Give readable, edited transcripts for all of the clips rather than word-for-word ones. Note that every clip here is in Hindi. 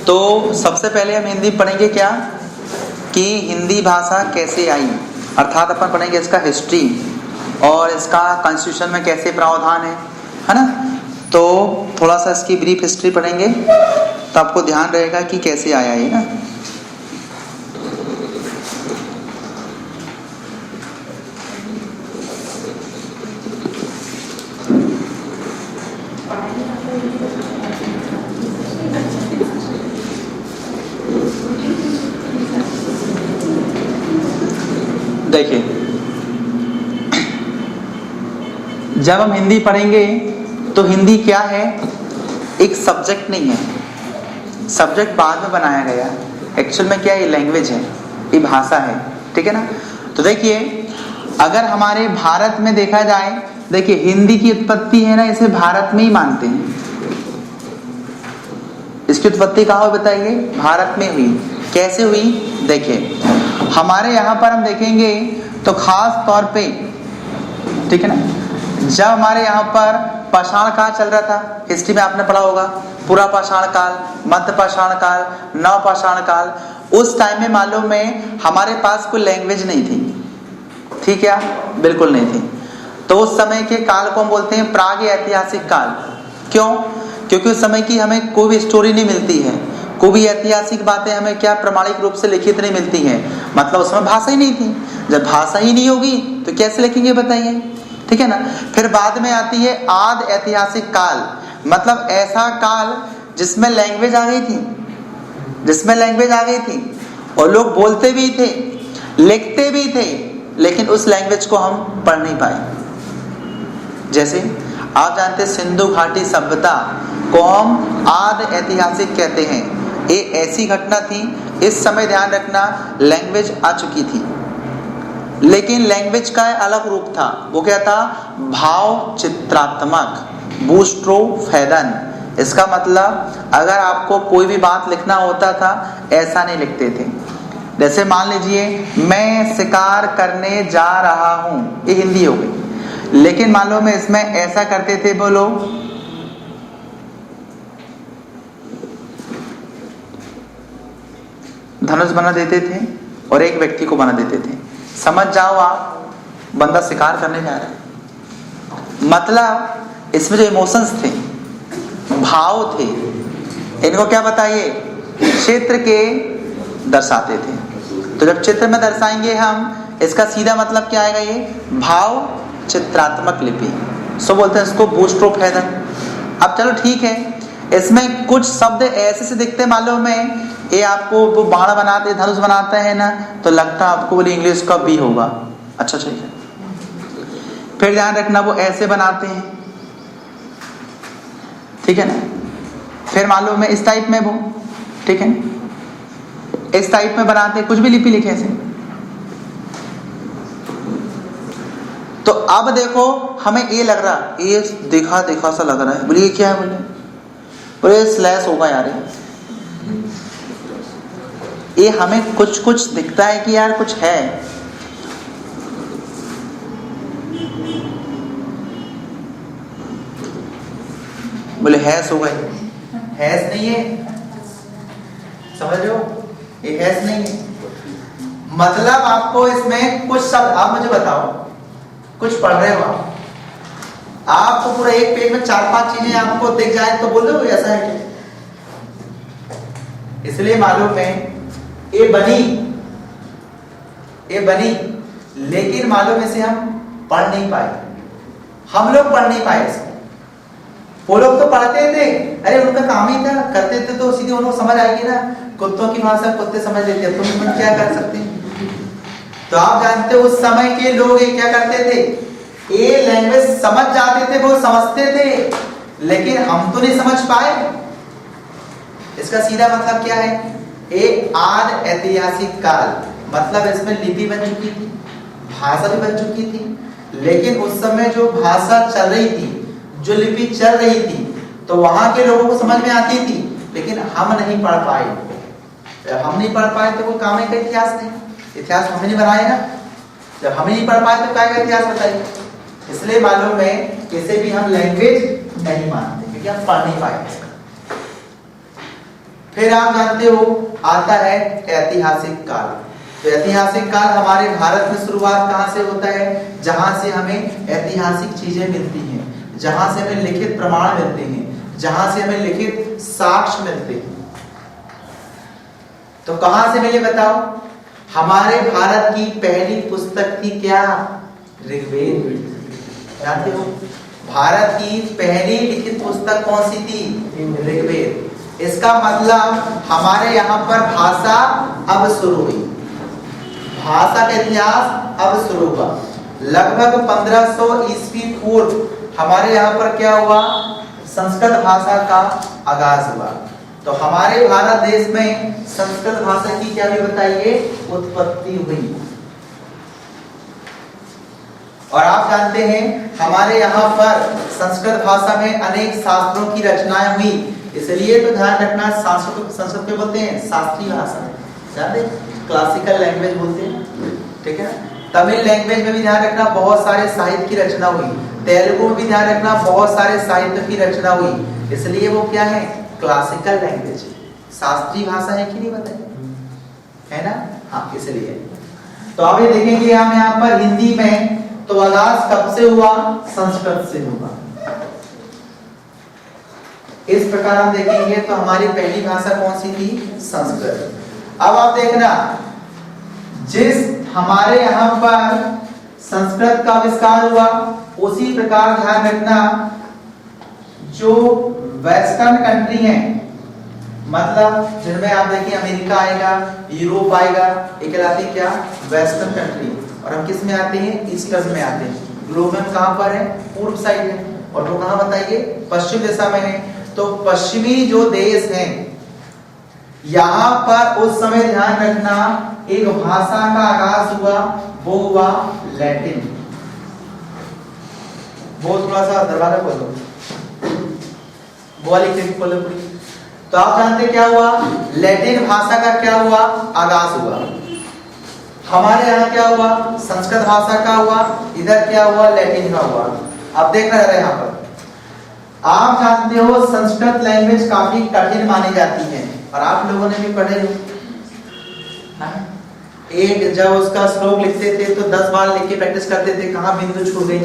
तो सबसे पहले हम हिंदी पढ़ेंगे क्या कि हिंदी भाषा कैसे आई, अर्थात अपन पढ़ेंगे इसका हिस्ट्री और इसका कॉन्स्टिट्यूशन में कैसे प्रावधान है ना। तो थोड़ा सा इसकी ब्रीफ हिस्ट्री पढ़ेंगे तो आपको ध्यान रहेगा कि कैसे आया है ना। देखिए, जब हम हिंदी पढ़ेंगे तो हिंदी क्या है, एक सब्जेक्ट नहीं है, सब्जेक्ट बाद में बनाया गया। एक्चुअल में क्या है, ये लैंग्वेज है, ये भाषा है, ठीक है ना। तो देखिए, अगर हमारे भारत में देखा जाए, देखिए हिंदी की उत्पत्ति है ना, इसे भारत में ही मानते हैं। इसकी उत्पत्ति कहाँ हुई बताइए, भारत में हुई। कैसे हुई, देखिए हमारे यहाँ पर हम देखेंगे तो खास तौर पे, ठीक है ना, जब हमारे यहाँ पर पाषाण काल चल रहा था, हिस्ट्री में आपने पढ़ा होगा, पूरा पाषाण काल, मध्य पाषाण काल, नव पाषाण काल, उस टाइम में मालूम है हमारे पास कोई लैंग्वेज नहीं थी, ठीक है, बिल्कुल नहीं थी। तो उस समय के काल को हम बोलते हैं प्राग ऐतिहासिक काल। क्यों, क्योंकि उस समय की हमें कोई भी स्टोरी नहीं मिलती है, कोई भी ऐतिहासिक बातें हमें क्या प्रमाणिक रूप से लिखित नहीं मिलती हैं, मतलब उस समय भाषा ही नहीं थी। जब भाषा ही नहीं होगी तो कैसे लिखेंगे बताइए, ठीक है ना। फिर बाद में आती है आदि ऐतिहासिक काल, मतलब ऐसा काल जिसमें लैंग्वेज आ गई थी, जिसमें लैंग्वेज आ गई थी और लोग बोलते भी थे, लिखते भी थे, लेकिन उस लैंग्वेज को हम पढ़ नहीं पाए। जैसे आप जानते सिंधु घाटी सभ्यता को हम आदि ऐतिहासिक कहते हैं। ये ऐसी घटना थी, इस समय ध्यान रखना लैंग्वेज आ चुकी थी, लेकिन लैंग्वेज का अलग रूप था। वो क्या था, भाव चित्रात्मक, बूस्ट्रोफेदन। इसका मतलब अगर आपको कोई भी बात लिखना होता था, ऐसा नहीं लिखते थे। जैसे मान लीजिए मैं शिकार करने जा रहा हूं, ये हिंदी हो गई, लेकिन मालूम है इसमें ऐसा करते थे वो लोग, धनुष बना देते थे और एक व्यक्ति को बना देते थे। समझ जाओ आप, बंदा शिकार करने जा रहा है, मतलब इसमें जो इमोशंस थे, भाव थे, इनको क्या बताइए, क्षेत्र के दर्शाते थे। तो जब चित्र में दर्शाएंगे हम, इसका सीधा मतलब क्या आएगा, ये भाव चित्रात्मक लिपि, सो बोलते हैं इसको बूस्ट्रोफेदन। अब चलो ठीक है, इसमें कुछ शब्द ऐसे से दिखते मालूम है, ये आपको वो बाण बनाते, धनुष बनाते हैं ना, तो लगता है आपको बोले इंग्लिश का बी होगा, अच्छा ठीक है। फिर ध्यान रखना वो ऐसे बनाते हैं, ठीक है ना। फिर मालूम है इस टाइप में वो, ठीक है, इस टाइप में बनाते, कुछ भी लिपि लिखे ऐसे। तो अब देखो हमें ये लग रहा, ये देखा देखा सा लग रहा है, बोलिए क्या है, बोले स्लैश होगा यार, ये हमें कुछ कुछ दिखता है कि यार कुछ है। बोले हैस हो गए, हैस नहीं है, समझ रहे हो, ये हैस नहीं है। मतलब आपको इसमें कुछ शब्द, आप मुझे बताओ, कुछ पढ़ रहे हो आपको पूरा एक पेज में 4-5 चीजें आपको दिख जाए तो बोल दो ऐसा है क्या? इसलिए मालूम है ये बनी, लेकिन मालूम इसे हम पढ़ नहीं पाए, हम लोग पढ़ नहीं पाए इसको। वो लोग तो पढ़ते थे, अरे उनका काम ही था, करते थे तो सीधे उनको समझ आएगी ना, कुत्तों की भाषा कुत्ते समझ लेते हैं, तुम क्या कर सकते हैं। तो आप जानते हो उस समय के लोग ये क्या करते थे, ये लैंग्वेज समझ जाते थे, वो समझते थे, लेकिन हम तो नहीं समझ पाए। इसका सीधा मतलब क्या है, एक आद ऐतिहासिक काल, मतलब इसमें लिपि बन चुकी थी, भाषा भी बन चुकी थी, लेकिन उस समय जो भाषा चल रही थी, जो लिपि चल रही थी, तो वहां के लोगों को समझ में आती थी, लेकिन हम नहीं पढ़ पाए। हम नहीं पढ़ पाए तो कोई काम है का इतिहास नहीं, इतिहास हमें नहीं बनाए ना। जब हम नहीं पढ़ पाए तो क्या का इतिहास बताइए। इसलिए मालूम है किसी भी हम लैंग्वेज नहीं मानते, क्योंकि हम पढ़ नहीं पाए। फिर आप जानते हो आता है ऐतिहासिक काल। तो ऐतिहासिक काल हमारे भारत में शुरुआत कहां से होता है? जहां से हमें ऐतिहासिक चीजें मिलती हैं, जहां से हमें लिखित प्रमाण मिलते हैं, जहां से हमें लिखित साक्ष्य मिलते हैं। तो कहां से मिले बताओ? हमारे भारत की पहली पुस्तक थी क्या? ऋग्वेद। जानते हो भारत की पहली लिखित पुस्तक कौन सी थी? ऋग्वेद। इसका मतलब हमारे यहाँ पर भाषा अब शुरू हुई, भाषा का इतिहास अब शुरू हुआ। लगभग 1500 ईस्वी पूर्व हमारे यहाँ पर क्या हुआ? संस्कृत भाषा का आगाज हुआ। तो हमारे भारत देश में संस्कृत भाषा की क्या भी बताइए उत्पत्ति हुई। और आप जानते हैं हमारे यहाँ पर संस्कृत भाषा में अनेक शास्त्रों की रचनाएं हुई, इसलिए तो ध्यान रखना संस्कृत में बोलते हैं शास्त्रीय भाषा, जानते क्लासिकल लैंग्वेज बोलते हैं, ठीक है। तमिल लैंग्वेज में भी ध्यान रखना बहुत सारे साहित्य की रचना हुई, तेलुगु में भी ध्यान रखना बहुत सारे साहित्य की रचना हुई, इसलिए वो क्या है? क्लासिकल लैंग्वेज, शास्त्रीय भाषा है कि नहीं बताइए, है ना? हाँ, इसलिए तो अभी देखेंगे हम यहाँ पर हिंदी में, तो आगाज कब से हुआ? संस्कृत से हुआ। इस प्रकार हम देखेंगे तो हमारी पहली भाषा कौन सी थी? संस्कृत। अब आप देखना, जिस हमारे यहाँ पर संस्कृत का आविष्कार हुआ, उसी प्रकार ध्यान रखना जो वेस्टर्न कंट्री है, मतलब जिनमें आप देखिए अमेरिका आएगा, यूरोप आएगा, ये कहलाती क्या? Western country. और हम किस में आते हैं? ईस्टर्न में आते हैं। ग्लोब में कहां पर है? पूर्व साइड है। और वो कहां बताइए? पश्चिम दिशा में है। तो पश्चिमी जो देश हैं, यहां पर उस समय ध्यान रखना एक भाषा का आगाज हुआ, वो हुआ लैटिन। वो थोड़ा सा दरवाजा खोलो, वो वाली खिड़की खोलो पूरी। तो आप जानते क्या हुआ? लैटिन भाषा का क्या हुआ? आगाज हुआ। हमारे यहाँ क्या हुआ? संस्कृत भाषा का हुआ, इधर क्या हुआ? लैटिन का हुआ। अब देखना जरा यहाँ पर, आप जानते हो संस्कृत लैंग्वेज काफी कठिन मानी जाती है, और आप लोगों ने भी पढ़े हो। एक जब उसका श्लोक लिखते थे तो 10 बार लिख के प्रैक्टिस करते थे, कहाँ बिंदु छूट गई,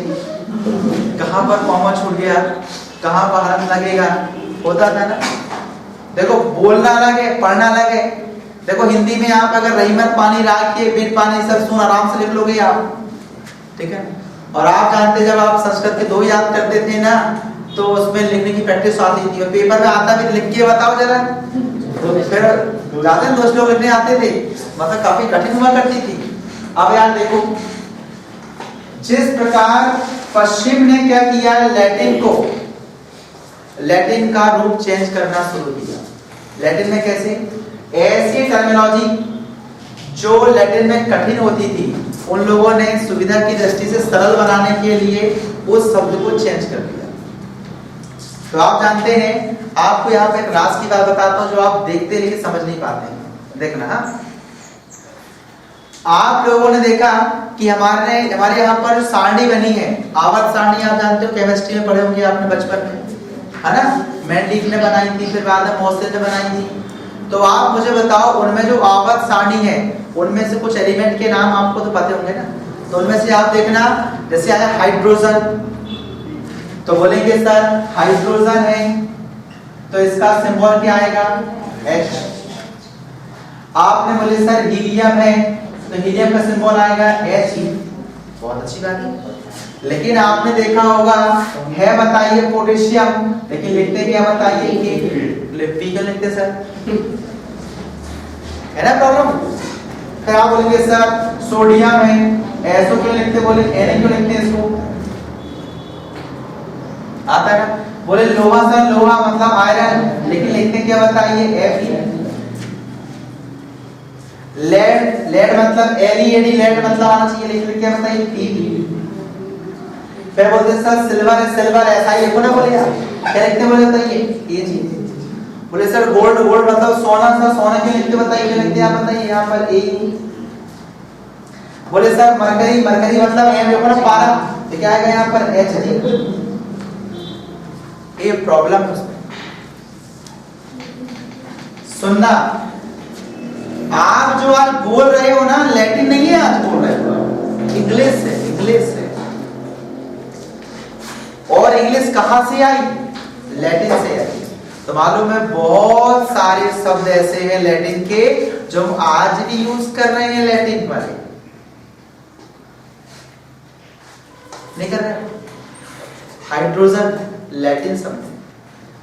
कहाँ पर कॉमा छूट गया, कहाँ पर हरफ लगेगा, होता था ना। देखो बोलना अलग है, पढ़ना अलग है। देखो हिंदी में आप अगर रहीमत पानी राग के बिन पानी सब सुन आराम से लिख लोगे आप, ठीक है। और आप जानते जब आप संस्कृत के 2 याद करते थे ना, तो उसमें लिखने की प्रैक्टिस आती थी, और पेपर में आता भी, लिख के बताओ जरा। फिर ज्यादा 2 श्लोक लिखने आते थे, मतलब काफी कठिन हुआ करती थी। अब यार देखो, जिस प्रकार पश्चिम ने क्या किया, लैटिन का रूप चेंज करना शुरू किया। लैटिन में कैसे? ऐसी टर्मिनोलॉजी जो लैटिन में कठिन होती थी, उन लोगों ने सुविधा की दृष्टि से सरल बनाने के लिए उस शब्द को चेंज कर दिया। तो आप जानते हैं, आपको यहाँ पे एक राज की बात बताता हूँ जो आप देखते लेकिन समझ नहीं पाते हैं। देखना, हाँ, आप लोगों ने देखा कि हमारे यहाँ पर सारणी बनी है, आवर्त सारणी। आप जानते हो, केमिस्ट्री में पढ़े होंगे आपने बचपन में, है ना? मेंडलीफ ने बनाई थी, फिर बाद में मोसेल ने बनाई थी। तो आप मुझे बताओ, उनमें जो आवर्त सारणी है, उनमें से कुछ एलिमेंट के नाम आपको तो पता होंगे ना। तो उनमें से आप देखना, जैसे आया हाइड्रोजन, तो बोलेंगे सर हाइड्रोजन है, तो इसका सिंबल क्या आएगा? H। आपने बोले सर हीलियम है, तो हीलियम का सिंबल आएगा He। बहुत अच्छी बात है। लेकिन आपने देखा होगा, है बताइए पोटेशियम, लेकिन लिखते क्या बताइए? P क्यों लिखते सर? है ना प्रॉब्लम? फिर आप बोलेंगे सर सोडियम है, SO क्यों लिखते? बोले Na क्यों लिखते हैं इसको? आता है ना? बोले लोहा सर, लोहा मतलब आयरन, लेकिन लिखते क्या बताइए? Fe। लेड मतलब LED, लेड मतलब आना चाहिए, लिखते क्या बताइए? Pb। फिर बोलते सर सिल्वर है, सिल्वर ऐसा ही लिखो ना, बोले आप क्या लिखते? बोले बताइए Ag। बोले सर गोल्ड, गोल्ड मतलब सोना, सर सोना क्यों लिखते बताइए? क्या लिखते आप बताइए? यहाँ पर Au। बोले सर मरकरी, मरकरी मतलब M लिखो ना, पारा, तो क्या आएगा यहाँ पर? Hg। ये प्रॉब्लम है उसमें। सुनना, आप जो आज बोल रहे हो ना, लैटिन नहीं है आज बोल रहे हो, इंग्लिश है, इंग्लिश है। और इंग्लिश कहां से आई? लैटिन से आई। तो मालूम है बहुत सारे शब्द ऐसे हैं लैटिन के जो हम आज भी यूज कर रहे हैं, लैटिन वाले नहीं कर रहे। हाइड्रोजन लैटिन शब्द है,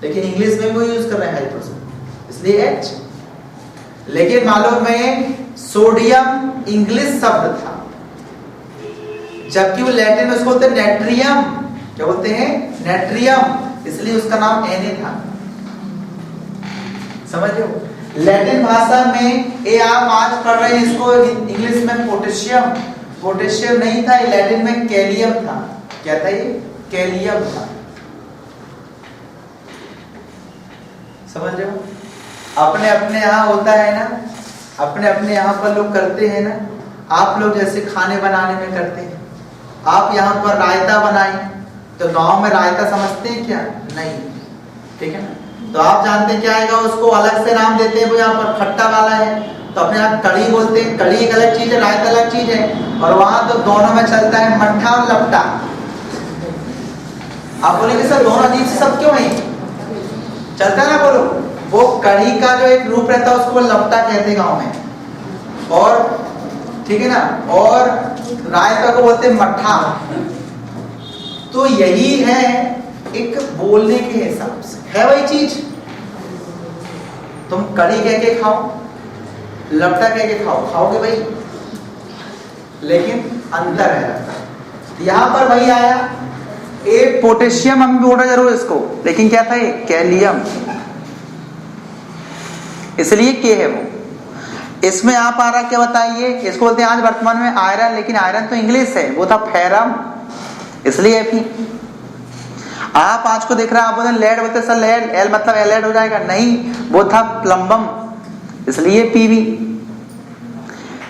लेकिन इंग्लिश में भी यूज कर रहे हैं हाइड्रोजन, इसलिए एच। लेकिन मालूम है सोडियम इंग्लिश शब्द था, जबकि वो लैटिन में उसको बोलते हैं नेट्रियम। क्या बोलते हैं? नेट्रियम, इसलिए उसका नाम Na था। समझ रहे हो? लैटिन भाषा में ये आप आज पढ़ रहे हैं इसको, इंग्लिश में पोटेशियम, पोटेशियम नहीं था, ये लैटिन में कैलियम था। क्या था ये? कैलियम था। समझ रहे हो? अपने अपने यहाँ होता है ना, अपने अपने यहाँ पर लोग करते हैं ना। आप लोग जैसे खाने बनाने में करते हैं, आप यहाँ पर रायता बनाए तो गांव में रायता समझते हैं क्या? नहीं, ठीक है ना। तो आप जानते हैं क्या आएगा, उसको अलग से नाम देते हैं, वो यहाँ पर खट्टा वाला है तो अपने यहाँ कड़ी बोलते हैं। कड़ी एक अलग चीज है, रायता अलग चीज है। और वहां तो दोनों में चलता है मट्ठा और लपटा। आप बोलेंगे सर दोनों अजीब से सब क्यों है? चलता है ना, बोलो। वो कड़ी का जो एक रूप रहता है उसको लपटा कहते हैं गाँव में, और ठीक है ना, और रायता को बोलते हैं मट्ठा। तो यही है एक बोलने के हिसाब से है वही चीज। तुम कड़ी कह के खाओ, लपटा कह के खाओ, खाओगे भाई, लेकिन अंतर है। यहां पर वही आया, एक पोटेशियम हम बोल रहे जरूर इसको, लेकिन क्या था ये? कैलियम, इसलिए के है वो। इसमें आप आ रहा क्या बताइए? इसको बोलते हैं आज वर्तमान में आयरन, लेकिन आयरन तो इंग्लिश है, वो था फेरम, इसलिए एफी। आप आज को देख रहे हैं, आप बोलते लेड, बोलते सर लेड, एल मतलब एलेड हो जाएगा, नहीं, वो था प्लम्बम, इसलिए पीवी।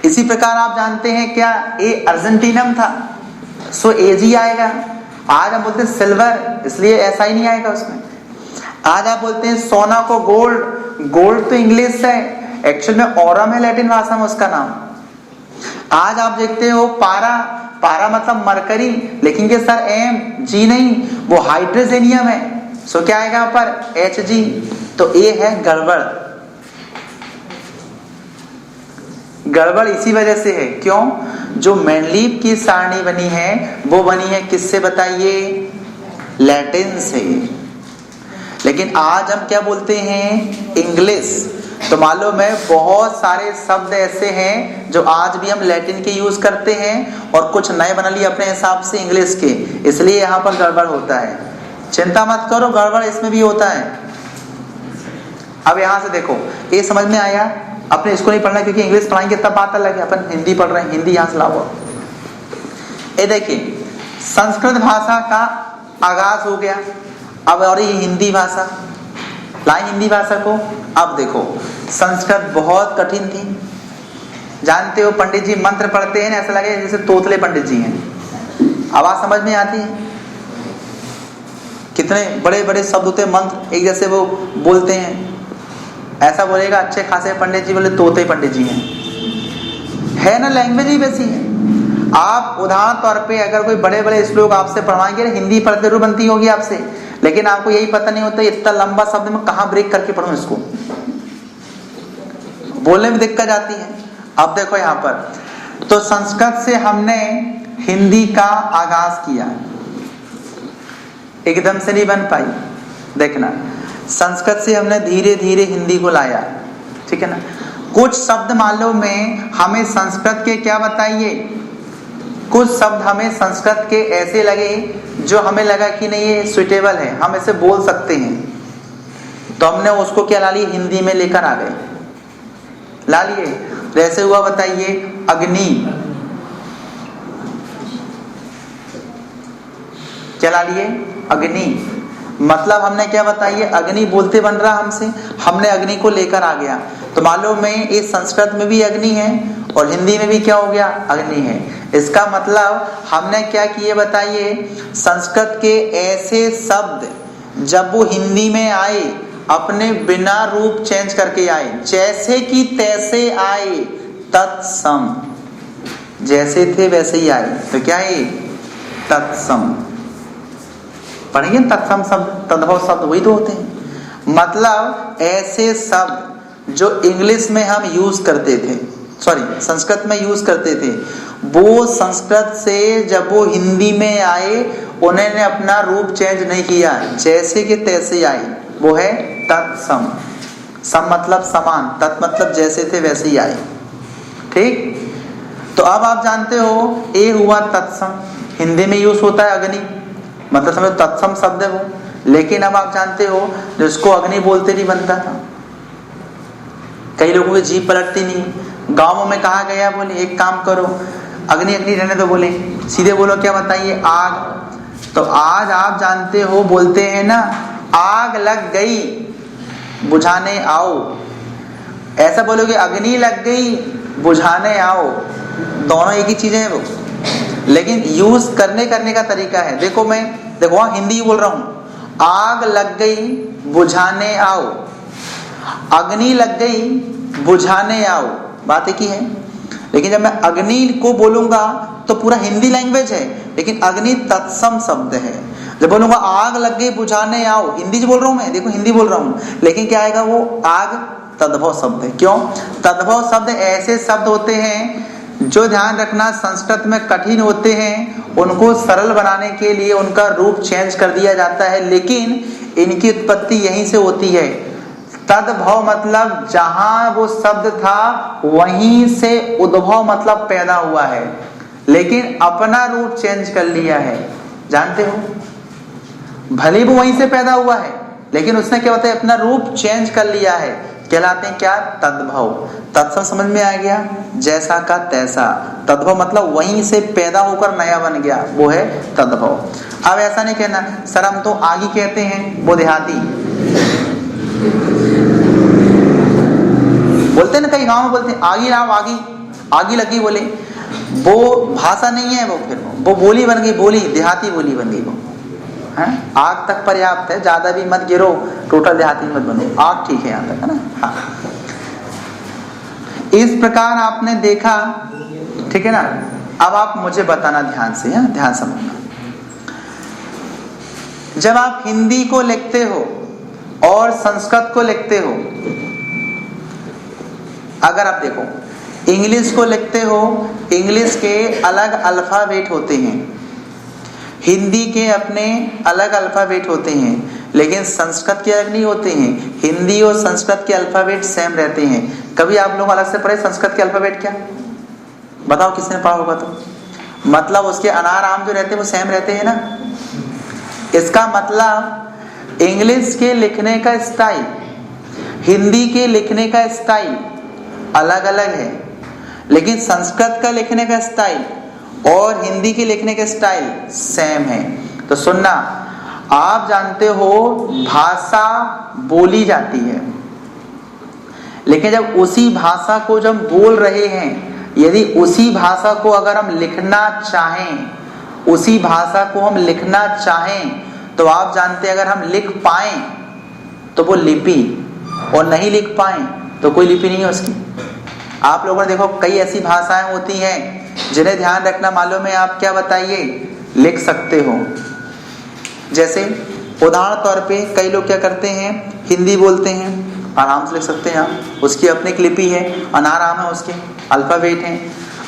इसी प्रकार आप जानते हैं क्या, ए अर्जेंटीनम था, सो एजी आएगा। आज हम बोलते हैं सिल्वर, इसलिए ऐसा ही नहीं आएगा उसमें। आज आप बोलते हैं सोना को गोल्ड, गोल्ड तो इंग्लिश है, एक्चुअल में ऑरम है लैटिन भाषा में उसका नाम। आज आप देखते हो पारा, पारा मतलब मरकरी, लेकिन के सर एम जी नहीं, वो हाइड्रोजेनियम है, सो क्या आएगा यहाँ पर? Hg। तो ए है गड़बड़। गड़बड़ इसी वजह से है, क्यों? जो मैनलीफ की सारणी बनी है वो बनी है किससे बताइए? लैटिन से। लेकिन आज हम क्या बोलते हैं? इंग्लिश। तो मालूम है बहुत सारे शब्द ऐसे हैं जो आज भी हम लैटिन के यूज करते हैं और कुछ नए बना लिए अपने हिसाब से इंग्लिश के, इसलिए यहाँ पर गड़बड़ होता है। चिंता मत करो, गड़बड़ इसमें भी होता है। अब यहाँ से देखो, ये समझ में आया? अपने इसको नहीं पढ़ना क्योंकि इंग्लिश पढ़ाएंगे तब बात अलग है, अपन हिंदी पढ़ रहे हैं, हिंदी यहाँ से लाओ। ये देखिए संस्कृत भाषा का आगाज हो गया, अब और ये हिंदी भाषा, लाइन हिंदी भाषा को। अब देखो संस्कृत बहुत कठिन थी, जानते हो पंडित जी मंत्र पढ़ते हैं ना, ऐसा लगे जैसे तोतले पंडित जी हैं, आवाज समझ में आती है। कितने बड़े बड़े शब्द होते हैं, मंत्र एक जैसे वो बोलते हैं, ऐसा बोलेगा अच्छे खासे पंडित जी बोले तोते पंडित जी है ना, लैंग्वेज ही वैसी है। आप उदाहरण तौर पे अगर कोई बड़े बड़े श्लोक आपसे पढ़वाएंगे, हिंदी पढ़ते जरूर बनती होगी आपसे, लेकिन आपको यही पता नहीं होता इतना लंबा शब्द में कहाँ ब्रेक करके पढ़ूं, इसको बोलने में दिक्कत आती है। अब देखो यहाँ पर, तो संस्कृत से हमने हिंदी का आगाज किया, एकदम से नहीं बन पाई। देखना, संस्कृत से हमने धीरे धीरे हिंदी को लाया, ठीक है ना। कुछ शब्द मालूम में हमें संस्कृत के क्या बताइए, कुछ शब्द हमें संस्कृत के ऐसे लगे जो हमें लगा कि नहीं ये सुइटेबल है, हम इसे बोल सकते हैं, तो हमने उसको क्या ला लिया, हिंदी में लेकर आ गए, ला लिए। जैसे हुआ बताइए अग्नि, क्या ला लिए? अग्नि। मतलब हमने क्या बताइए, अग्नि बोलते बन रहा हमसे, हमने अग्नि को लेकर आ गया। तो मालूम है ये संस्कृत में भी अग्नि है और हिंदी में भी क्या हो गया, अग्नि है। इसका मतलब हमने क्या किए बताइए, संस्कृत के ऐसे शब्द जब वो हिंदी में आए अपने बिना रूप चेंज करके आए, जैसे कि तैसे आए, तत्सम, जैसे थे वैसे ही आए, तो क्या है तत्सम। पढ़ेंगे तत्सम शब्द, तद्भव शब्द वही तो होते हैं। मतलब ऐसे शब्द जो इंग्लिश में हम यूज करते थे, सॉरी संस्कृत में यूज करते थे, वो संस्कृत से जब वो हिंदी में आए उन्होंने अपना रूप चेंज नहीं किया, जैसे कि तैसे आए, वो है तत्सम। सम मतलब समान, तत् मतलब जैसे थे वैसे ही आए। ठीक, तो अब आप जानते हो ए हुआ तत्सम, हिंदी में यूज होता है अग्नि, मतलब समझो तत्सम शब्द है वो। लेकिन अब आप जानते हो जिसको अग्नि बोलते नहीं बनता था, कई लोगों की जीभ पलटती नहीं। गांवों में कहा गया, बोले एक काम करो, अग्नि अग्नि रहने दो, बोले सीधे बोलो क्या बताइए, आग। तो आज आप जानते हो बोलते हैं ना, आग लग गई बुझाने आओ, ऐसा बोलोगे अग्नि लग गई बुझाने आओ, दोनों एक ही चीजें हैं वो, लेकिन यूज करने का तरीका है। देखो मैं देखो हिंदी बोल रहा हूं, आग लग गई बुझाने आओ, अग्नि लग गई बुझाने आओ, बात एक ही है। लेकिन जब मैं अग्नि को बोलूंगा तो पूरा हिंदी लैंग्वेज है, लेकिन अग्नि तत्सम शब्द है। जब बोलूंगा आग लग गई बुझाने आओ, हिंदी बोल रहा हूं मैं, देखो हिंदी बोल रहा हूं, लेकिन क्या आएगा वो आग तद्भव शब्द है। क्यों? तद्भव शब्द ऐसे शब्द होते हैं जो ध्यान रखना संस्कृत में कठिन होते हैं, उनको सरल बनाने के लिए उनका रूप चेंज कर दिया जाता है, लेकिन इनकी उत्पत्ति यहीं से होती है। तद्भव मतलब जहां वो शब्द था वहीं से उद्भव मतलब पैदा हुआ है, लेकिन अपना रूप चेंज कर लिया है। जानते हो, भले वो वहीं से पैदा हुआ है, लेकिन उसने क्या बताया, अपना रूप चेंज कर लिया है, कहलाते हैं क्या, तद्भव। तत्सम समझ में आ गया, जैसा का तैसा। तद्भव मतलब वहीं से पैदा होकर नया बन गया, वो है तद्भव। अब ऐसा नहीं कहना सर हम तो आगी कहते हैं, वो देहाती बोलते ना, कई गांव में बोलते हैं आगी लाओ, आगी आगी लगी, बोले वो भाषा नहीं है, वो फिर वो बोली बन गई, बोली देहाती बोली बन गई वो है। आग तक पर्याप्त है, ज्यादा भी मत गिरो, टोटल देहाती मत बनो, आग ठीक है यहाँ तक, है ना। हाँ, इस प्रकार आपने देखा, ठीक है ना। अब आप मुझे बताना ध्यान से, है ध्यान समझना, जब आप हिंदी को लिखते हो और संस्कृत को लिखते हो, अगर आप देखो इंग्लिश को लिखते हो, इंग्लिश के अलग अल्फाबेट होते हैं, हिंदी के अपने अलग अल्फाबेट होते हैं, लेकिन संस्कृत के अलग नहीं होते हैं। हिंदी और संस्कृत के अल्फाबेट सेम रहते हैं। कभी आप लोग अलग से पढ़े संस्कृत के अल्फाबेट क्या, बताओ किसने पढ़ा होगा? तो मतलब उसके अनार आम जो रहते हैं वो सेम रहते हैं ना। इसका मतलब इंग्लिश के लिखने का स्टाइल, हिंदी के लिखने का स्टाइल अलग अलग है, लेकिन संस्कृत का लिखने का स्टाइल और हिंदी के लिखने का स्टाइल सेम है। तो सुनना, आप जानते हो भाषा बोली जाती है, लेकिन जब उसी भाषा को जब बोल रहे हैं, यदि उसी भाषा को अगर हम लिखना चाहें, उसी भाषा को हम लिखना चाहें, तो आप जानते हैं अगर हम लिख पाएं तो वो लिपि, और नहीं लिख पाएं तो कोई लिपि नहीं है उसकी। आप लोगों ने देखो कई ऐसी भाषाएं होती हैं जिन्हें ध्यान रखना मालूम है, आप क्या बताइए लिख सकते हो। जैसे उदाहरण तौर पे कई लोग क्या करते हैं, हिंदी बोलते हैं, आराम से लिख सकते हैं आप, उसकी अपनी एक लिपि है, अनाराम है, उसके अल्फाबेट हैं।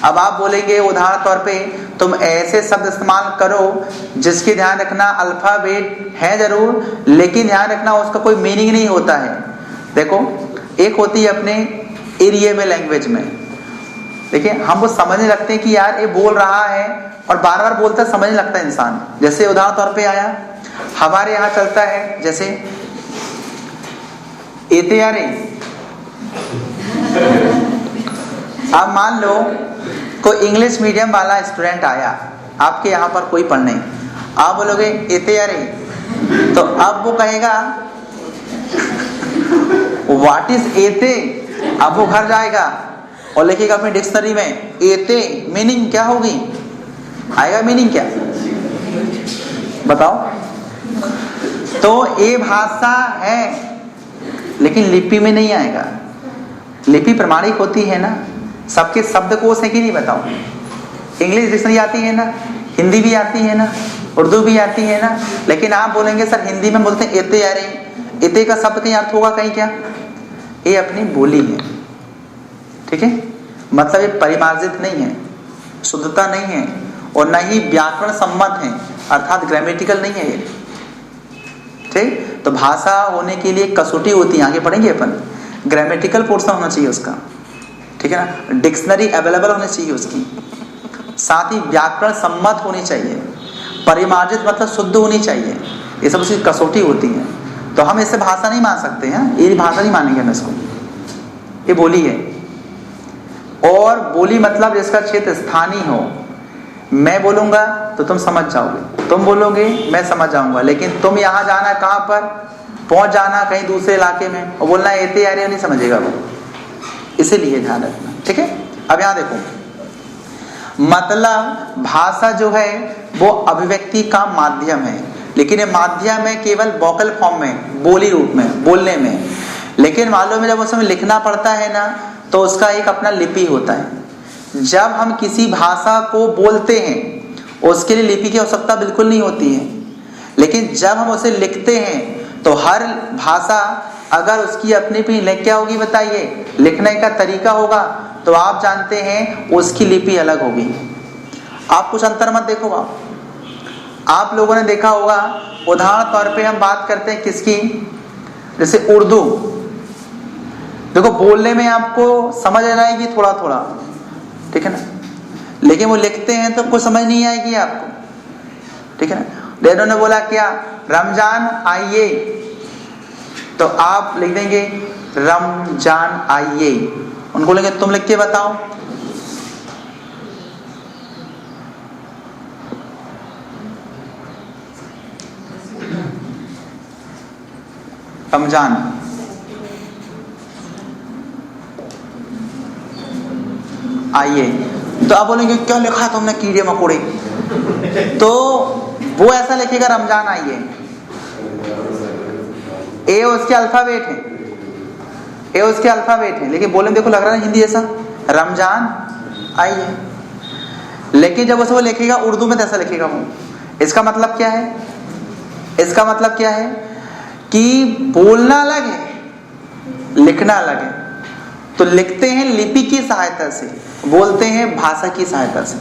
अब आप बोलेंगे उदाहरण तौर पे तुम ऐसे शब्द इस्तेमाल करो जिसके ध्यान रखना अल्फाबेट है जरूर, लेकिन ध्यान रखना उसका कोई मीनिंग नहीं होता है। देखो एक होती है अपने एरिया में लैंग्वेज में, देखिए हम वो समझने लगते हैं कि यार ये बोल रहा है, और बार बार बोलता है, समझने लगता है इंसान। जैसे उदाहरण तौर पे आया, हमारे यहाँ चलता है जैसे एते यारे। अब मान लो कोई इंग्लिश मीडियम वाला स्टूडेंट आया आपके यहाँ पर कोई पढ़ने, आप बोलोगे एते यारे, तो अब वो कहेगा व्हाट इज एते। अब वो घर जाएगा और लिखेगा अपनी डिक्शनरी में एते मीनिंग क्या होगी, आएगा मीनिंग क्या, बताओ। तो ये भाषा है, लेकिन लिपि में नहीं आएगा। लिपि प्रमाणिक होती है ना, सबके शब्दकोश है कि नहीं बताओ। इंग्लिश डिक्शनरी आती है ना, हिंदी भी आती है ना, उर्दू भी आती है ना, लेकिन आप बोलेंगे सर हिंदी में बोलते हैं एते आ रहे, एते का शब्द कहीं अर्थ होगा कहीं क्या? ये अपनी बोली है, ठीक है, मतलब ये परिमार्जित नहीं है, शुद्धता नहीं है, और न ही व्याकरण सम्मत है, अर्थात ग्रामेटिकल नहीं है ये, ठीक। तो भाषा होने के लिए कसौटी होती है, आगे पढ़ेंगे अपन, ग्रामेटिकल पोर्शन होना चाहिए उसका, ठीक है ना, डिक्शनरी अवेलेबल होनी चाहिए उसकी, साथ ही व्याकरण सम्मत होनी चाहिए, परिमार्जित मतलब शुद्ध होनी चाहिए, ये सब उसकी कसौटी होती है। तो हम इससे भाषा नहीं मान सकते हैं, ये भाषा नहीं मानेंगे हम इसको, ये बोली है। और बोली मतलब जिसका क्षेत्र स्थानीय हो, मैं बोलूंगा तो तुम समझ जाओगे, तुम बोलोगे मैं समझ जाऊंगा, लेकिन तुम यहाँ जाना कहाँ पर, पहुंच जाना कहीं दूसरे इलाके में और बोलना एते यार नहीं समझेगा वो, इसीलिए ध्यान रखना, ठीक है। अब यहाँ देखो, मतलब भाषा जो है वो अभिव्यक्ति का माध्यम है, लेकिन ये माध्यम है केवल वोकल फॉर्म में, बोली रूप में, बोलने में, लेकिन मालूम है जब उसमें लिखना पड़ता है ना तो उसका एक अपना लिपि होता है। जब हम किसी भाषा को बोलते हैं उसके लिए लिपि की आवश्यकता बिल्कुल नहीं होती है, लेकिन जब हम उसे लिखते हैं तो हर भाषा अगर उसकी अपनी अपनी क्या होगी बताइए, लिखने का तरीका होगा, तो आप जानते हैं उसकी लिपि अलग होगी। आप कुछ अंतर मत देखो, आप लोगों ने देखा होगा, उदाहरण तौर पे हम बात करते हैं किसकी, जैसे उर्दू, देखो बोलने में आपको समझ आ आएगी थोड़ा थोड़ा, ठीक है ना, लेकिन वो लिखते हैं तो कुछ समझ नहीं आएगी आपको, ठीक है ना। डैडो ने बोला क्या, रमजान आइए, तो आप लिख देंगे रमजान आइए, उनको बोलेंगे तुम लिख के बताओ, रमजान, आइए, तो आप बोलेंगे क्या लिखा है तुमने कीड़े मकोड़े, तो वो ऐसा लिखेगा रमजान आइए, ए उसके अल्फाबेट है, ए उसके अल्फाबेट है, लेकिन बोलने देखो लग रहा है हिंदी जैसा, रमजान आइए, लेकिन जब उसे वो लिखेगा उर्दू में तो ऐसा लिखेगा वो। इसका मतलब क्या है, इसका मतलब क्या है कि बोलना अलग है, लिखना अलग है। तो लिखते हैं लिपि की सहायता से, बोलते हैं भाषा की सहायता से,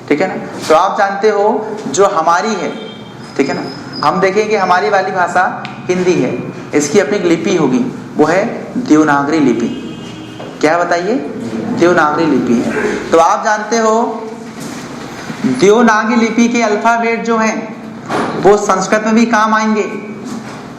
ठीक है ना। तो आप जानते हो जो हमारी है, ठीक है ना, हम देखेंगे हमारी वाली भाषा हिंदी है, इसकी अपनी लिपि होगी, वो है देवनागरी लिपि। क्या बताइए, देवनागरी लिपि है। तो आप जानते हो देवनागरी लिपि के अल्फाबेट जो हैं वो संस्कृत में भी काम आएंगे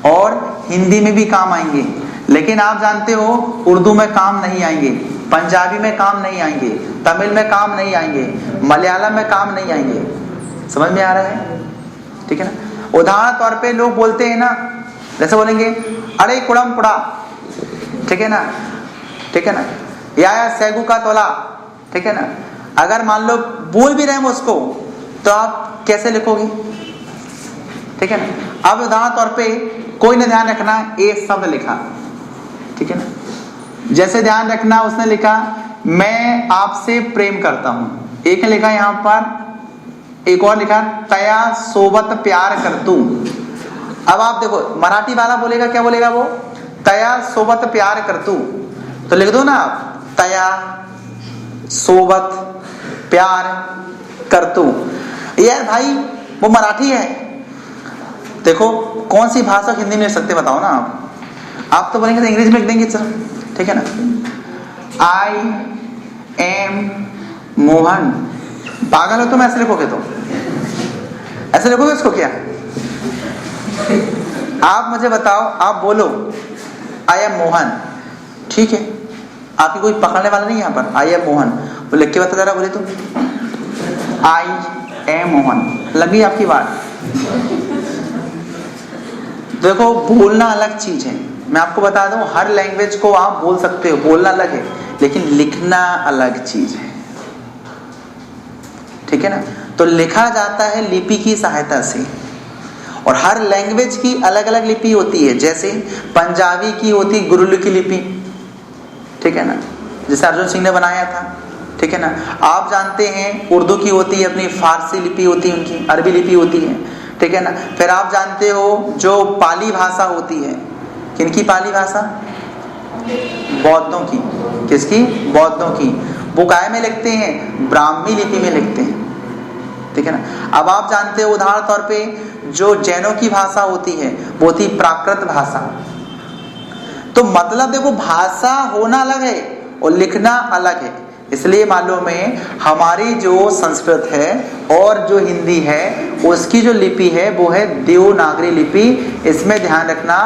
और हिंदी में भी काम आएंगे, लेकिन आप जानते हो उर्दू में काम नहीं आएंगे, पंजाबी में काम नहीं आएंगे, तमिल में काम नहीं आएंगे, मलयालम में काम नहीं आएंगे। समझ में आ रहा है, ठीक है ना। उदाहरण तौर पे लोग बोलते हैं ना, जैसे बोलेंगे अरे कुड़म पुड़ा, ठीक है ना, ठीक है ना, या सैगू का तोला, ठीक है ना। अगर मान लो बोल भी रहे हैं उसको तो आप कैसे लिखोगे, ठीक है ना। अब उदाहरण तौर पे कोई ने ध्यान रखना एक शब्द लिखा, ठीक है ना, जैसे ध्यान रखना उसने लिखा मैं आपसे प्रेम करता हूं, एक ने लिखा यहां पर, एक और लिखा तया सोबत प्यार कर तू। अब आप देखो मराठी वाला बोलेगा क्या बोलेगा, वो तया सोबत प्यार कर तू, तो लिख दो ना आप तया सोबत प्यार कर तू। यार भाई वो मराठी है, देखो कौन सी भाषा हिंदी में लिख सकते बताओ ना आप तो बोलेंगे तो इंग्लिश में लिख देंगे सर, ठीक है ना। आई एम मोहन, पागल हो तुम ऐसे लिखोगे, तो ऐसे लिखोगे इसको क्या? आप मुझे बताओ, आप बोलो आई एम मोहन, ठीक है, आपकी कोई पकड़ने वाला नहीं है यहाँ पर, आई एम मोहन, वो लिख के बता जरा, बोले तो आई एम मोहन, लगी आपकी बात। देखो बोलना अलग चीज है, मैं आपको बता दूं हर लैंग्वेज को आप बोल सकते हो, बोलना अलग है, लेकिन लिखना अलग चीज है, ठीक है ना। तो लिखा जाता है लिपि की सहायता से, और हर लैंग्वेज की अलग अलग लिपि होती है। जैसे पंजाबी की होती गुरुल की लिपि, ठीक है ना, जिसे अर्जुन सिंह ने बनाया था, ठीक है ना। आप जानते हैं उर्दू की होती है अपनी, फारसी लिपि होती है उनकी, अरबी लिपि होती है, ठीक है ना। फिर आप जानते हो जो पाली भाषा होती है, किनकी पाली भाषा? बौद्धों की। किसकी? बौद्धों की। वो काय में लिखते हैं? ब्राह्मी लिपि में लिखते हैं, ठीक है ना। अब आप जानते हो उदाहरण तौर पे जो जैनों की भाषा होती है वो थी प्राकृत भाषा। तो मतलब देखो भाषा होना अलग है और लिखना अलग है। इसलिए मालूम है हमारी जो संस्कृत है और जो हिंदी है उसकी जो लिपि है वो है देवनागरी लिपि। इसमें ध्यान रखना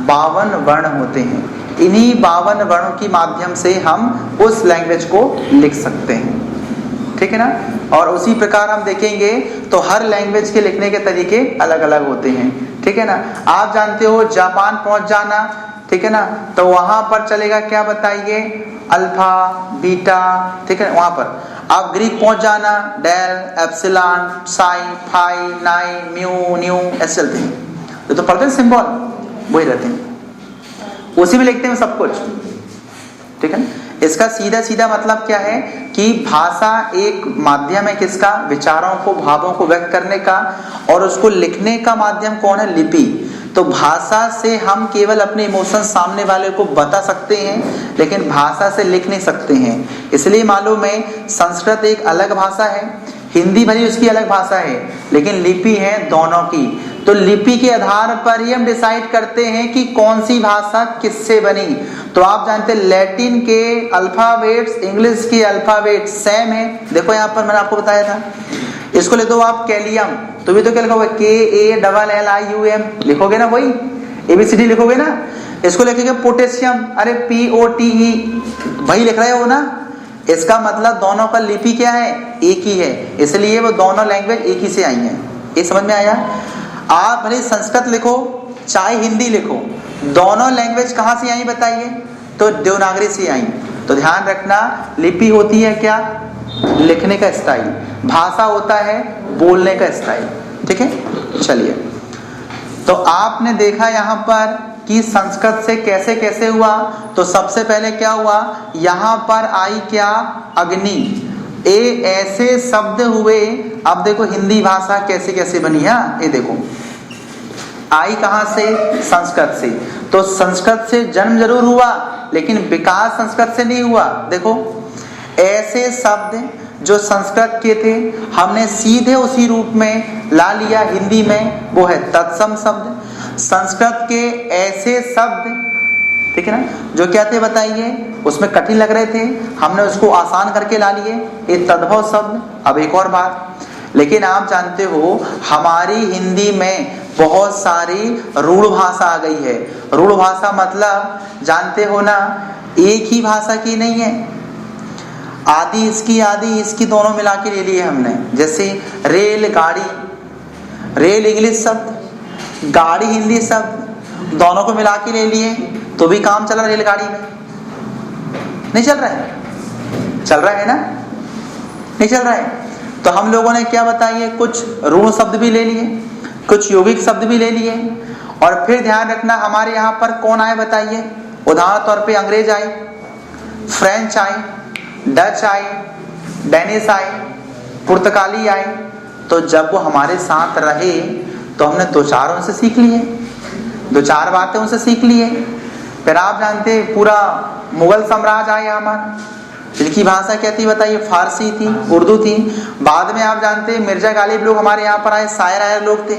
52 वर्ण होते हैं। इन्हीं 52 वर्णों के माध्यम से हम उस लैंग्वेज को लिख सकते हैं, ठीक है ना। और उसी प्रकार हम देखेंगे तो हर लैंग्वेज के लिखने के तरीके अलग अलग होते हैं, ठीक है ना। आप जानते हो जापान पहुंच जाना, ठीक है ना, तो वहां पर चलेगा क्या बताइए? अल्फा, बीटा, ठीक है। वहां पर आप ग्रीक पहुंच जाना, डेल, एप्सिलॉन, साई, फाई, नाई, म्यू, न्यू, ऐसे चलते हैं। तो पढ़ते हैं सिंबल वही रहते हैं, उसी में लिखते हैं सब कुछ, ठीक है ना। इसका सीधा सीधा मतलब क्या है कि भाषा एक माध्यम है किसका? विचारों को, भावों को व्यक्त करने का, और उसको लिखने का माध्यम कौन है? लिपि। तो भाषा से हम केवल अपने इमोशन सामने वाले को बता सकते हैं, लेकिन भाषा से लिख नहीं सकते हैं। इसलिए मालूम है संस्कृत एक अलग भाषा है, हिंदी भली उसकी अलग भाषा है, लेकिन लिपि है दोनों की। तो लिपि के आधार पर ही हम डिसाइड करते हैं कि कौन सी भाषा किससे बनी। तो आप जानते हैं लैटिन के अल्फाबेट्स, इंग्लिश के अल्फाबेट सेम है। देखो यहाँ पर मैंने आपको बताया था, इसको लिख दो आप कैलियम, तो भी तो क्या लिखोगे? KALLIUM लिखोगे ना, वही ABCD लिखोगे ना। इसको लिखोगे पोटेशियम, अरे POTE, वही लिख रहे हो ना। इसका मतलब दोनों का लिपि क्या है? एक ही है, इसलिए वो दोनों लैंग्वेज एक ही से आई है। ये समझ में आया? आप भले संस्कृत लिखो चाहे हिंदी लिखो, दोनों लैंग्वेज कहां से आई बताइए? तो देवनागरी से आई। तो ध्यान रखना लिपि होती है क्या? लिखने का स्टाइल। भाषा होता है बोलने का स्टाइल, ठीक है। चलिए, तो आपने देखा यहां पर कि संस्कृत से कैसे कैसे हुआ। तो सबसे पहले क्या हुआ? यहां पर आई क्या? अग्नि। ऐसे शब्द हुए। अब देखो हिंदी भाषा कैसे कैसे बनी है, ये देखो आई कहां से? संस्कृत से। तो संस्कृत से जन्म जरूर हुआ, लेकिन विकास संस्कृत से नहीं हुआ। देखो ऐसे शब्द जो संस्कृत के थे हमने सीधे उसी रूप में ला लिया हिंदी में, वो है तत्सम शब्द। संस्कृत के ऐसे शब्द, ठीक है ना, जो क्या थे बताइए? उसमें कठिन लग रहे थे, हमने उसको आसान करके ला लिए, ये तद्भव शब्द। अब एक और बात, लेकिन आप जानते हो हमारी हिंदी में बहुत सारी रूढ़ भाषा आ गई है। रूढ़ भाषा मतलब जानते हो ना, एक ही भाषा की नहीं है, आदि इसकी दोनों मिला के ले लिए हमने। जैसे रेल गाड़ी, रेल इंग्लिश शब्द, गाड़ी हिंदी शब्द, दोनों को मिला के ले लिए, तो भी काम चल रहा है रेलगाड़ी में? नहीं चल रहा है? चल रहा है ना? नहीं चल रहा है। तो हम लोगों ने क्या बताइए? कुछ रूढ़ शब्द भी ले लिए, कुछ यौगिक शब्द भी ले लिए। और फिर ध्यान रखना हमारे यहाँ पर कौन आए बताइए? उदाहरण तौर पे अंग्रेज आए, फ्रेंच आए, डच आए, डेनिश आए, पुर्तगाली आए। तो जब वो हमारे साथ रहे तो हमने दो चार उनसे सीख लिए, दो चार बातें उनसे सीख लिए। फिर आप जानते हैं पूरा मुगल साम्राज्य आया हमारा, जिनकी भाषा क्या थी बताइए? फारसी थी, उर्दू थी। बाद में आप जानते हैं मिर्जा गालिब लोग हमारे यहाँ पर आए, शायर आयर लोग थे,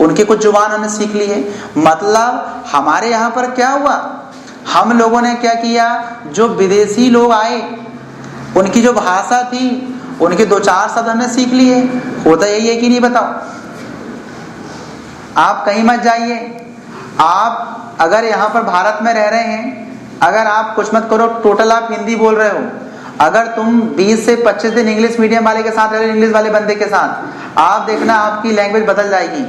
उनकी कुछ जुबान हमने सीख ली है। मतलब हमारे यहाँ पर क्या हुआ? हम लोगों ने क्या किया? जो विदेशी लोग आए उनकी जो भाषा थी उनके दो चार शब्द हमने सीख लिए। होता यही है कि नहीं बताओ? आप कहीं मत जाइए, आप अगर यहाँ पर भारत में रह रहे हैं, अगर आप कुछ मत करो, टोटल आप हिंदी बोल रहे हो, अगर तुम 20 से 25 दिन इंग्लिश मीडियम वाले के साथ रह, इंग्लिश वाले बंदे के साथ, आप देखना आपकी लैंग्वेज बदल जाएगी,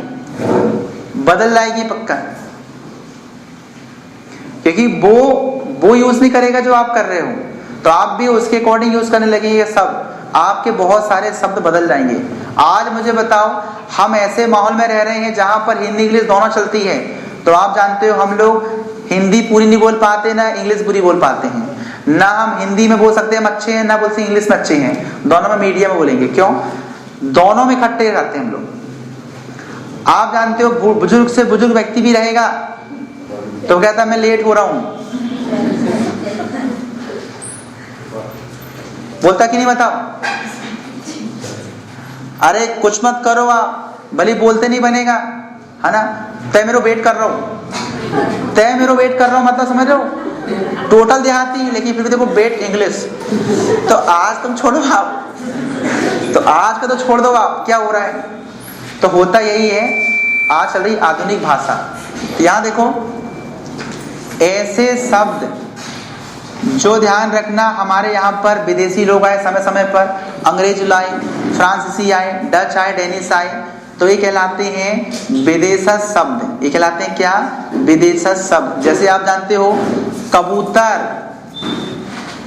बदल जाएगी पक्का। क्योंकि वो यूज नहीं करेगा जो आप कर रहे हो, तो आप भी उसके अकॉर्डिंग यूज करने लगेंगे सब। आपके बहुत सारे शब्द बदल जाएंगे। आज मुझे बताओ, हम ऐसे माहौल में रह रहे हैं जहां पर हिंदी इंग्लिश दोनों चलती है, तो आप जानते हो हम लोग हिंदी पूरी नहीं बोल पाते, ना इंग्लिश पूरी बोल पाते हैं। ना हम हिंदी में बोल सकते हम अच्छे हैं, ना बोल सकते इंग्लिश में अच्छे हैं, दोनों में मीडियम में बोलेंगे। क्यों? दोनों में इकट्ठे रहते हैं हम लोग। आप जानते हो बुजुर्ग से बुजुर्ग व्यक्ति भी रहेगा तो कहता मैं लेट हो रहा हूं, बोलता कि नहीं बताओ? अरे कुछ मत करो आप, भले बोलते नहीं बनेगा, है ना? तय मेरे वेट कर रहा हूं, तय मेरे वेट कर रहा हूं, मतलब समझ रहे हो? टोटल देहाती, लेकिन फिर भी देखो वेट इंग्लिश। तो आज तुम छोड़ो आप, तो आज का तो छोड़ दो आप, क्या हो रहा है? तो होता यही है, आज चल रही आधुनिक भाषा। तो यहां देखो ऐसे शब्द जो ध्यान रखना, हमारे यहाँ पर विदेशी लोग आए समय समय पर, अंग्रेज लाए, फ्रांसीसी आए, डच आए, डेनिश आए, तो ये कहलाते हैं विदेशज शब्द। ये कहलाते हैं क्या? विदेशज शब्द। जैसे आप जानते हो कबूतर,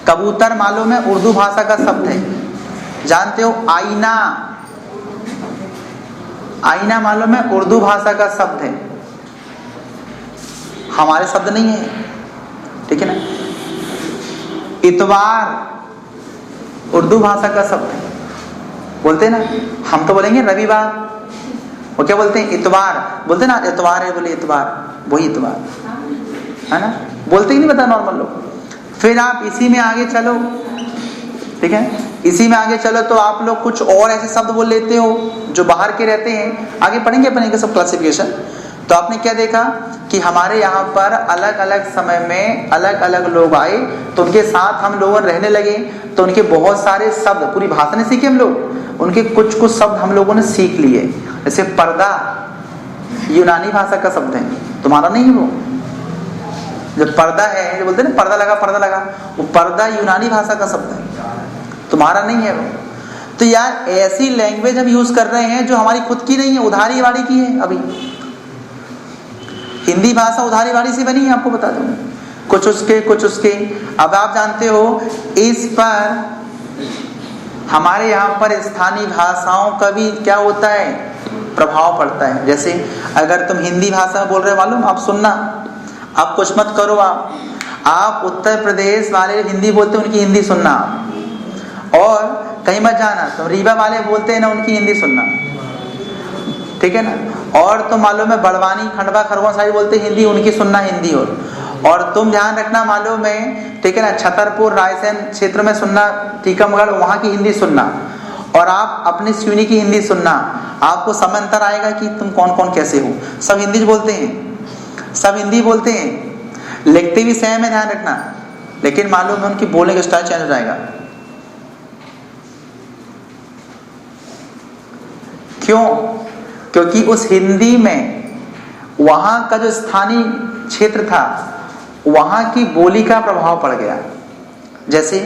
कबूतर मालूम है उर्दू भाषा का शब्द है। जानते हो आईना, आईना मालूम है उर्दू भाषा का शब्द है, हमारे शब्द नहीं है, ठीक है ना? इतवार उर्दू भाषा का शब्द है, बोलते हैं ना, हम तो बोलेंगे रविवार, वो क्या बोलते हैं? इतवार, बोलते ना इतवार है, बोले इतवार, वही इतवार, है ना? बोलते ही नहीं पता नॉर्मल लोग। फिर आप इसी में आगे चलो, ठीक है, इसी में आगे चलो तो आप लोग कुछ और ऐसे शब्द बोल लेते हो जो बाहर के रहते हैं। आगे पढ़ेंगे अपन इनके सब क्लासिफिकेशन। तो आपने क्या देखा कि हमारे यहाँ पर अलग अलग समय में अलग अलग लोग आए, तो उनके साथ हम लोग रहने लगे, तो उनके बहुत सारे शब्द, पूरी भाषा नहीं सीखे हम लोग, उनके कुछ कुछ शब्द हम लोगों ने सीख लिए। जैसे पर्दा यूनानी भाषा का शब्द है, तुम्हारा नहीं है वो। जब पर्दा है, जो बोलते हैं ना पर्दा लगा, पर्दा लगा, वो पर्दा यूनानी भाषा का शब्द है, तुम्हारा नहीं है वो। तो यार ऐसी लैंग्वेज हम यूज कर रहे हैं जो हमारी खुद की नहीं है, उधारी वाड़ी की है। अभी हिंदी भाषा उधारी वाड़ी से बनी है, आपको बता दूं, कुछ उसके कुछ उसके। अब आप जानते हो इस पर हमारे यहाँ पर स्थानीय भाषाओं का भी क्या होता है, प्रभाव पड़ता है। जैसे अगर तुम हिंदी भाषा में बोल रहे हो, मालूम, आप सुनना, आप कुछ मत करो, आप उत्तर प्रदेश वाले हिंदी बोलते हैं, उनकी हिंदी सुनना, और कहीं मत जाना, तो रीवा वाले बोलते हैं ना, उनकी हिंदी सुनना, ठीक है ना? और तो मालूम है बड़वानी, खंडवा, खरगोन साइड बोलते हैं हिंदी, उनकी सुनना हिंदी। और तुम ध्यान रखना, मालूम है, ठीक है ना, छतरपुर रायसेन क्षेत्र में सुनना, टीकमगढ़, वहां की हिंदी सुनना, और आप अपनी सिवनी की हिंदी सुनना, आपको समझ अंतर आएगा कि तुम कौन कौन कैसे हो। सब हिंदी बोलते हैं, सब हिंदी बोलते हैं, लिखते भी सेम है, ध्यान रखना, लेकिन मालूम है उनकी बोलने का स्टाइल चेंज हो जाएगा। क्यों? क्योंकि उस हिंदी में वहां का जो स्थानीय क्षेत्र था, वहां की बोली का प्रभाव पड़ गया। जैसे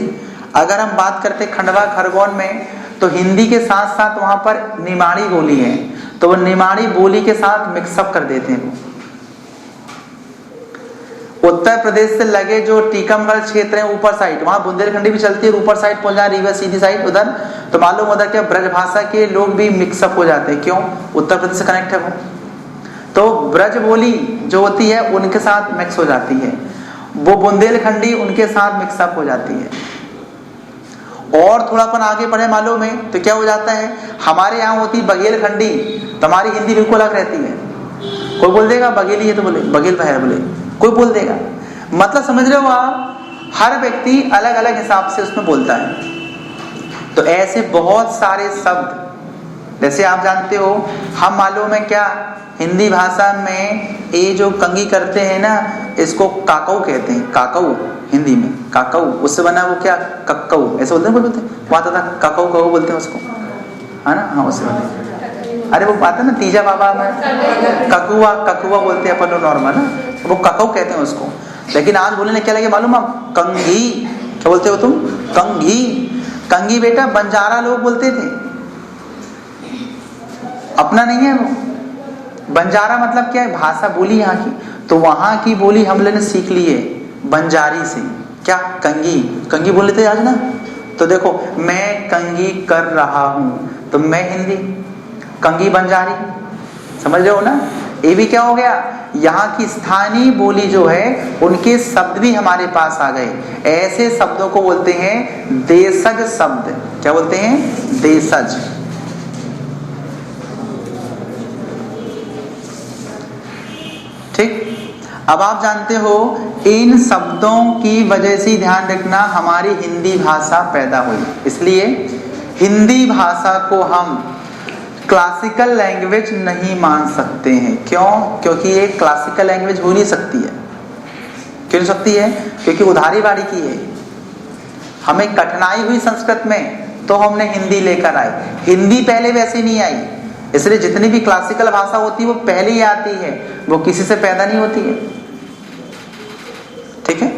अगर हम बात करते खंडवा खरगोन में, तो हिंदी के साथ साथ वहां पर निमाड़ी बोली है, तो वो निमाड़ी बोली के साथ मिक्सअप कर देते हैं। उत्तर प्रदेश से लगे जो टीकमगढ़ क्षेत्र है ऊपर साइड, वहां बुंदेलखंडी भी चलती है, ऊपर साइड पहुंच जाए रीवा सीधी साइड उधर, तो मालूम उधर क्या ब्रज भाषा के लोग भी मिक्सअप हो जाते हैं। क्यों? उत्तर प्रदेश से कनेक्ट है वो, तो ब्रज बोली जो होती है उनके साथ मिक्स हो जाती है, वो बुंदेलखंडी उनके साथ मिक्सअप हो जाती है। और थोड़ा अपन आगे बढ़े मालूम है तो क्या हो जाता है, हमारे यहाँ होती बघेलखंडी, तुम्हारी हिंदी बिल्कुल अलग रहती है। कोई बोल देगा बघेली है तो बोले बघेल है, बोले कोई बोल देगा, मतलब समझ रहे हो आप, हर व्यक्ति अलग अलग हिसाब से उसमें बोलता है। तो ऐसे बहुत सारे शब्द, जैसे आप जानते हो, हम मालूम है क्या, हिंदी भाषा में ये जो कंघी करते हैं ना, इसको काकऊ कहते हैं, काकऊ हिंदी में, काकऊ, उससे बना वो क्या, कक्कऊ, ऐसे बोलते हैं, बोलते हैं, वो आता था काकऊ कऊ बोलते हैं उसको, है ना? हाँ, उससे बोलते हैं। अरे वो आता है ना तीजा बाबा में ककुआ, ककुआ बोलते हैं अपन लोग नॉर्मल ना, वो ककऊ कहते हैं उसको। लेकिन आज बोलने क्या लगे मालूम, आप कंघी, क्या बोलते हो तुम? कंघी। कंघी बेटा बंजारा लोग बोलते थे, अपना नहीं है वो। बंजारा मतलब क्या है, भाषा बोली यहाँ की, तो वहां की बोली हम लोगों ने सीख ली है बंजारी से। क्या? कंघी, कंघी बोल लेते आज ना, तो देखो मैं कंघी कर रहा हूं, तो मैं हिंदी, कंघी बन जा रही, समझ रहे हो ना। ये भी क्या हो गया, यहाँ की स्थानीय बोली जो है उनके शब्द भी हमारे पास आ गए। ऐसे शब्दों को बोलते हैं देशज शब्द। क्या बोलते हैं, देशज। ठीक, अब आप जानते हो इन शब्दों की वजह से ध्यान रखना हमारी हिंदी भाषा पैदा हुई। इसलिए हिंदी भाषा को हम क्लासिकल लैंग्वेज नहीं मान सकते हैं। क्यों, क्योंकि ये क्लासिकल लैंग्वेज हो नहीं सकती है। क्यों नहीं सकती है, क्योंकि उधारी बाड़ी की है। हमें कठिनाई हुई संस्कृत में तो हमने हिंदी लेकर आए। हिंदी पहले वैसे नहीं आई, इसलिए जितनी भी क्लासिकल भाषा होती है वो पहले ही आती है, वो किसी से पैदा नहीं होती है। ठीक है,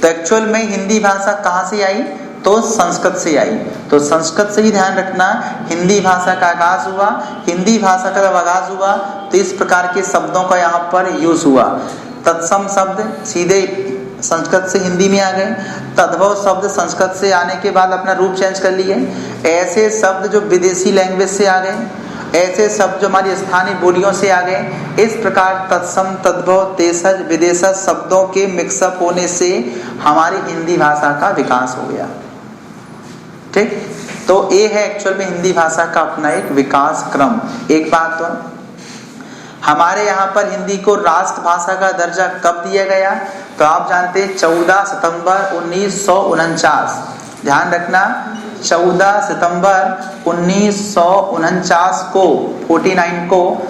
तो एक्चुअल में हिंदी भाषा कहाँ से आई, तो संस्कृत से आई। तो संस्कृत से ही ध्यान रखना हिंदी भाषा का आगाज हुआ। हिंदी भाषा का जब आगाज हुआ तो इस प्रकार के शब्दों का यहाँ पर यूज हुआ। तत्सम शब्द सीधे संस्कृत से हिंदी में आ गए, तद्भव शब्द संस्कृत से आने के बाद अपना रूप चेंज कर लिए, ऐसे शब्द जो विदेशी लैंग्वेज से आ गए, ऐसे शब्द जो हमारी स्थानीय बोलियों से आ गए। इस प्रकार तत्सम, तद्भव, देशज, विदेशज शब्दों के मिक्सअप होने से हमारी हिंदी भाषा का विकास हो गया। ठीक, तो ये है एक्चुअल में हिंदी भाषा का अपना एक विकास क्रम। एक बात तो हमारे यहाँ पर हिंदी को राष्ट्रभाषा का दर्जा कब दिया गया, तो आप जानते हैं 14 सितंबर 1949। ध्यान रखना 14 सितंबर 1949 को 49 को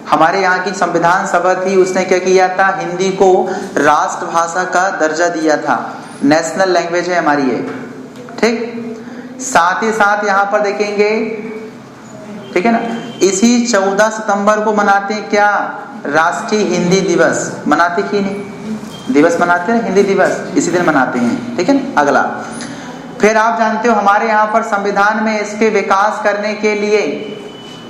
हमारे यहाँ की संविधान सभा थी, उसने क्या किया था, हिंदी को राष्ट्रभाषा का दर्जा दिया था। नेशनल लैंग्वेज है हमारी ये। ठीक, साथ ही साथ यहाँ पर देखेंगे, ठीक है ना, इसी 14 सितंबर को मनाते हैं क्या, राष्ट्रीय हिंदी दिवस। मनाते कि नहीं, दिवस मनाते हैं, हिंदी दिवस इसी दिन मनाते हैं। ठीक है ना, अगला फिर आप जानते हो हमारे यहाँ पर संविधान में इसके विकास करने के लिए,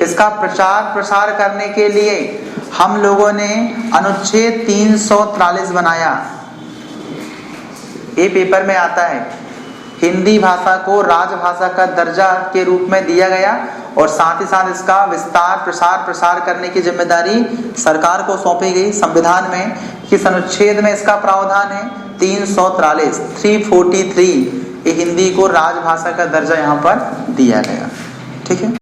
इसका प्रचार प्रसार करने के लिए हम लोगों ने अनुच्छेद 343 बनाया। ये पेपर में आता है, हिंदी भाषा को राजभाषा का दर्जा के रूप में दिया गया और साथ ही साथ इसका विस्तार प्रसार करने की जिम्मेदारी सरकार को सौंपी गई। संविधान में किस अनुच्छेद में इसका प्रावधान है, 343 ये हिंदी को राजभाषा का दर्जा यहाँ पर दिया गया। ठीक है।